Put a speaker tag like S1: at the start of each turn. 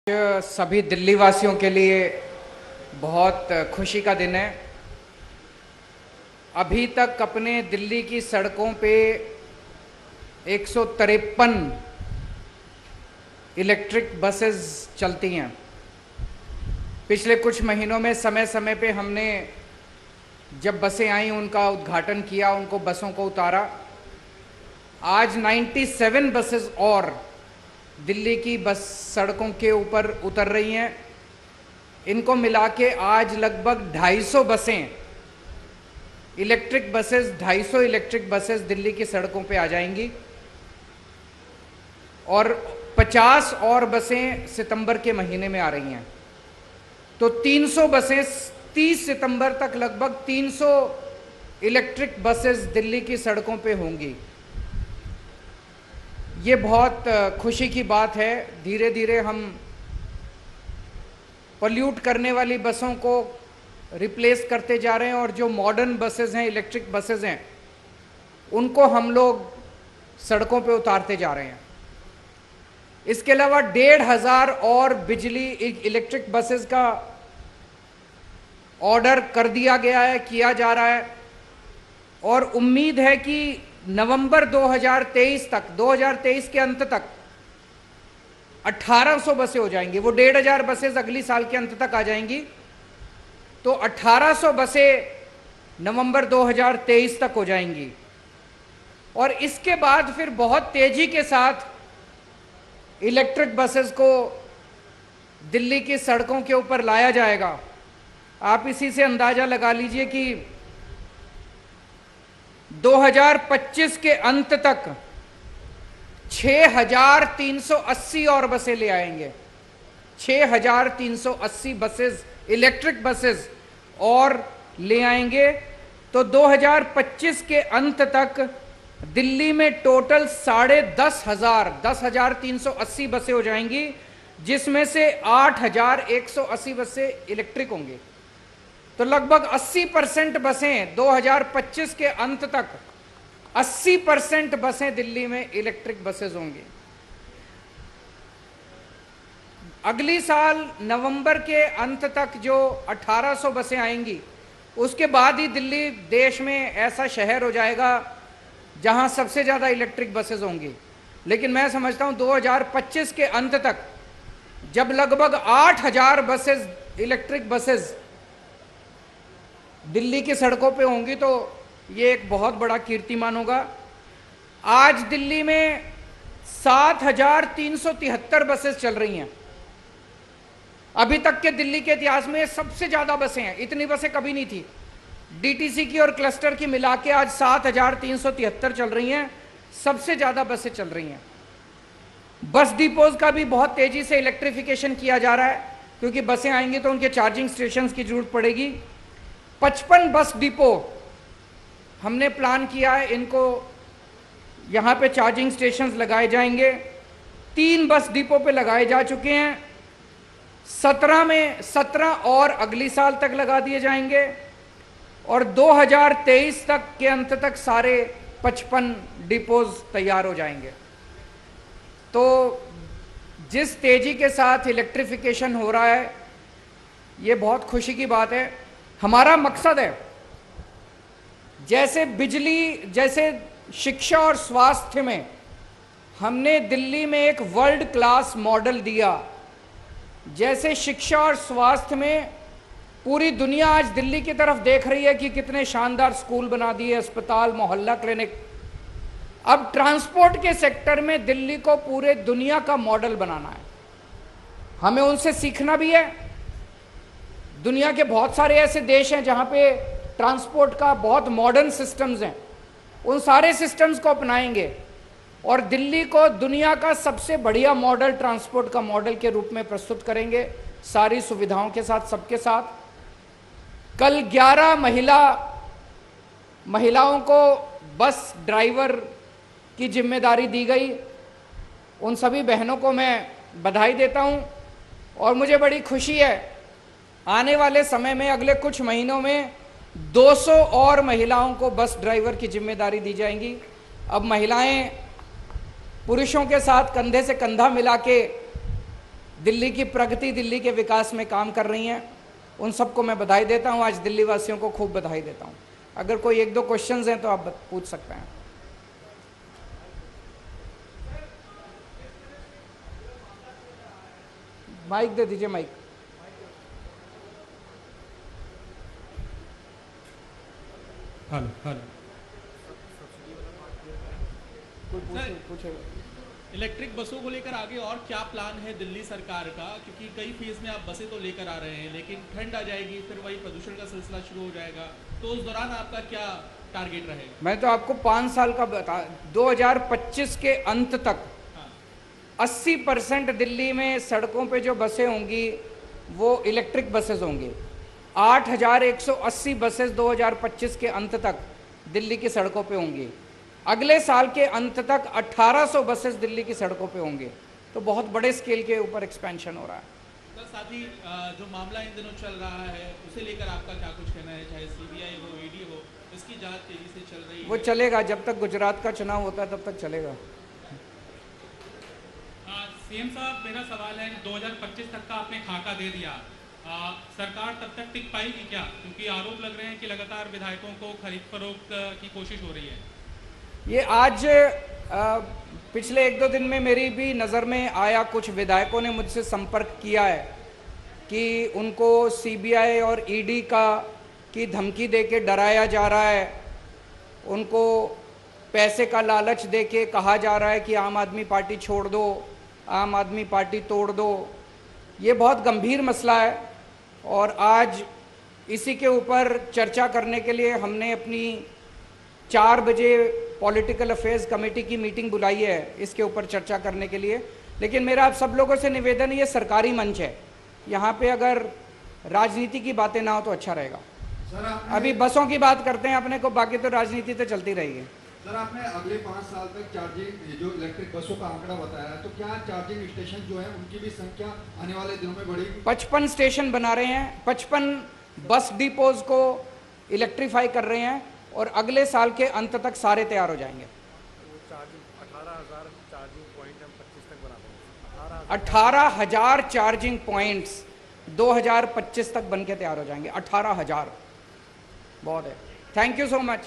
S1: सभी दिल्ली वासियों के लिए बहुत खुशी का दिन है। अभी तक अपने दिल्ली की सड़कों पे 153 इलेक्ट्रिक बसेस चलती हैं। पिछले कुछ महीनों में समय समय पे हमने जब बसें आई उनका उद्घाटन किया, उनको बसों को उतारा। आज 97 बसेस और दिल्ली की बस सड़कों के ऊपर उतर रही हैं। इनको मिला के आज लगभग 250 बसें electric buses 250 electric buses Delhi की सड़कों पे आ जाएंगी और 50 और बसें सितंबर के महीने में आ रही हैं। तो 300 बसें 30 सितंबर तक लगभग 300 इलेक्ट्रिक बसेस दिल्ली की सड़कों पे होंगी। ये बहुत खुशी की बात है। धीरे धीरे हम पॉल्यूट करने वाली बसों को रिप्लेस करते जा रहे हैं और जो मॉडर्न बसेस हैं, इलेक्ट्रिक बसेस हैं, उनको हम लोग सड़कों पे उतारते जा रहे हैं। इसके अलावा 1,500 और बिजली इलेक्ट्रिक बसेस का ऑर्डर कर दिया गया है, किया जा रहा है और उम्मीद है कि नवंबर 2023 तक, 2023 के अंत तक 1800 बसें हो जाएंगी। वो 1,500 बसें अगली साल के अंत तक आ जाएंगी, तो 1800 बसें नवंबर 2023 तक हो जाएंगी। और इसके बाद फिर बहुत तेजी के साथ इलेक्ट्रिक बसेस को दिल्ली की सड़कों के ऊपर लाया जाएगा। आप इसी से अंदाजा लगा लीजिए कि 2025 के अंत तक 6,380 और बसें ले आएंगे। 6,380 बसेस, इलेक्ट्रिक बसेस और ले आएंगे। तो 2025 के अंत तक दिल्ली में टोटल 10,380 बसें हो जाएंगी, जिसमें से 8,180 बसें इलेक्ट्रिक होंगी। तो लगभग 80% बसें 2025 के अंत तक 80% बसें दिल्ली में इलेक्ट्रिक बसेस होंगी। अगली साल नवंबर के अंत तक जो 1800 बसें आएंगी, उसके बाद ही दिल्ली देश में ऐसा शहर हो जाएगा जहां सबसे ज़्यादा इलेक्ट्रिक बसेस होंगी। लेकिन मैं समझता हूं 2025 के अंत तक जब लगभग 8,000 बसेस, इलेक्ट्रिक बसेस दिल्ली की सड़कों पे होंगी, तो ये एक बहुत बड़ा कीर्तिमान होगा। आज दिल्ली में 7,373 बसेस चल रही हैं। अभी तक के दिल्ली के इतिहास में सबसे ज्यादा बसें हैं। इतनी बसें कभी नहीं थी। डीटीसी की और क्लस्टर की मिला के आज 7,373 चल रही हैं। सबसे ज्यादा बसें चल रही हैं। बस डिपोज का भी बहुत तेजी से इलेक्ट्रिफिकेशन किया जा रहा है, क्योंकि बसें आएंगी तो उनके चार्जिंग स्टेशंस की जरूरत पड़ेगी। 55 बस डिपो हमने प्लान किया है, इनको यहाँ पे चार्जिंग स्टेशंस लगाए जाएंगे। 3 बस डिपो पे लगाए जा चुके हैं। 17 और अगली साल तक लगा दिए जाएंगे और 2023 तक के अंत तक सारे 55 डिपोज तैयार हो जाएंगे। तो जिस तेजी के साथ इलेक्ट्रिफिकेशन हो रहा है, ये बहुत खुशी की बात है। हमारा मकसद है, जैसे बिजली, जैसे शिक्षा और स्वास्थ्य में हमने दिल्ली में एक वर्ल्ड क्लास मॉडल दिया, जैसे शिक्षा और स्वास्थ्य में पूरी दुनिया आज दिल्ली की तरफ देख रही है कि कितने शानदार स्कूल बना दिए, अस्पताल, मोहल्ला क्लिनिक। अब ट्रांसपोर्ट के सेक्टर में दिल्ली को पूरे दुनिया का मॉडल बनाना है। हमें उनसे सीखना भी है। दुनिया के बहुत सारे ऐसे देश हैं जहां पे ट्रांसपोर्ट का बहुत मॉडर्न सिस्टम्स हैं। उन सारे सिस्टम्स को अपनाएंगे और दिल्ली को दुनिया का सबसे बढ़िया मॉडल, ट्रांसपोर्ट का मॉडल के रूप में प्रस्तुत करेंगे, सारी सुविधाओं के साथ, सबके साथ। कल 11 महिलाओं को बस ड्राइवर की जिम्मेदारी दी गई। उन सभी बहनों को मैं बधाई देता हूं और मुझे बड़ी खुशी है, आने वाले समय में अगले कुछ महीनों में 200 और महिलाओं को बस ड्राइवर की जिम्मेदारी दी जाएंगी। अब महिलाएं पुरुषों के साथ कंधे से कंधा मिला के दिल्ली की प्रगति, दिल्ली के विकास में काम कर रही हैं। उन सबको मैं बधाई देता हूं। आज दिल्ली वासियों को खूब बधाई देता हूं। अगर कोई एक दो क्वेश्चंस हैं तो आप पूछ सकते हैं। माइक दे दीजिए, माइक।
S2: हेलो हेलो
S1: पूछे।
S2: इलेक्ट्रिक बसों को लेकर आगे और क्या प्लान है दिल्ली सरकार का, क्योंकि कई फेज में आप बसें तो लेकर आ रहे हैं, लेकिन ठंड आ जाएगी, फिर वही प्रदूषण का सिलसिला शुरू हो जाएगा, तो उस दौरान आपका क्या टारगेट रहेगा?
S1: मैं तो आपको 5 साल का बता, 2025 के अंत तक 80% दिल्ली में सड़कों पे जो बसें होंगी वो इलेक्ट्रिक बसेस होंगी। 8180 बसेस 2025 के अंत तक दिल्ली की सड़कों पे होंगी। अगले साल के अंत तक 1800 बसेस दिल्ली की सड़कों पे होंगे। तो बहुत बड़े स्केल के ऊपर एक्सपेंशन हो रहा है।
S2: सर, साथ ही जो मामला इन दिनों चल रहा है उसे लेकर आपका क्या कुछ कहना है? चाहे सीबीआई हो, ईडी हो, इसकी जांच तेजी से चल रही है।
S1: वो चलेगा, जब तक गुजरात का चुनाव होता है तब तक चलेगा।
S3: सीएम साहब, मेरा सवाल है, 2025 तक का आपने खाका दे दिया, सरकार तब तक टिक पाएगी क्या? क्योंकि आरोप लग रहे हैं कि लगातार विधायकों को खरीद फरोख्त की कोशिश हो रही है।
S1: ये आज पिछले 1-2 दिन में मेरी भी नज़र में आया, कुछ विधायकों ने मुझसे संपर्क किया है कि उनको सीबीआई और ईडी की धमकी देके डराया जा रहा है, उनको पैसे का लालच देके कहा जा रहा है कि आम आदमी पार्टी छोड़ दो, आम आदमी पार्टी तोड़ दो। ये बहुत गंभीर मसला है और आज इसी के ऊपर चर्चा करने के लिए हमने अपनी 4 बजे पॉलिटिकल अफेयर्स कमेटी की मीटिंग बुलाई है, इसके ऊपर चर्चा करने के लिए। लेकिन मेरा आप सब लोगों से निवेदन है, ये सरकारी मंच है, यहाँ पे अगर राजनीति की बातें ना हो तो अच्छा रहेगा। अभी बसों की बात करते हैं अपने को, बाकी तो राजनीति तो चलती रहेगी।
S4: सर, आपने अगले 5 साल तक चार्जिंग, जो इलेक्ट्रिक बसों का आंकड़ा बताया है, तो क्या चार्जिंग स्टेशन जो है उनकी भी संख्या आने वाले दिनों में बढ़ेगी? 55
S1: स्टेशन बना रहे हैं, 55 बस डिपोज को इलेक्ट्रीफाई कर रहे हैं और अगले साल के अंत तक सारे तैयार हो जाएंगे।
S5: 18,000 चार्जिंग पॉइंट हम 25 तक बना देंगे।
S1: 18,000 चार्जिंग पॉइंट्स 2025 तक बन के तैयार हो जाएंगे। 18,000 बहुत है। Thank you so much.